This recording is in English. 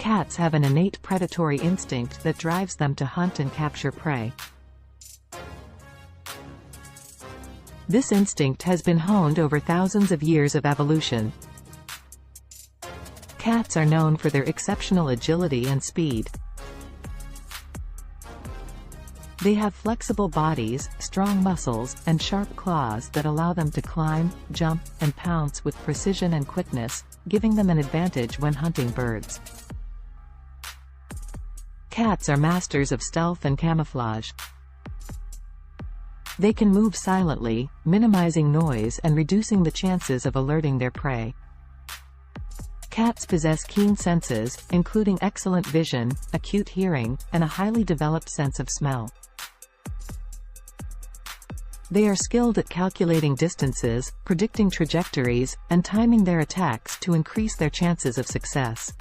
Cats have an innate predatory instinct that drives them to hunt and capture prey. This instinct has been honed over thousands of years of evolution. Cats are known for their exceptional agility and speed. They have flexible bodies, strong muscles, and sharp claws that allow them to climb, jump, and pounce with precision and quickness, giving them an advantage when hunting birds. Cats are masters of stealth and camouflage. They can move silently, minimizing noise and reducing the chances of alerting their prey. Cats possess keen senses, including excellent vision, acute hearing, and a highly developed sense of smell. They are skilled at calculating distances, predicting trajectories, and timing their attacks to increase their chances of success.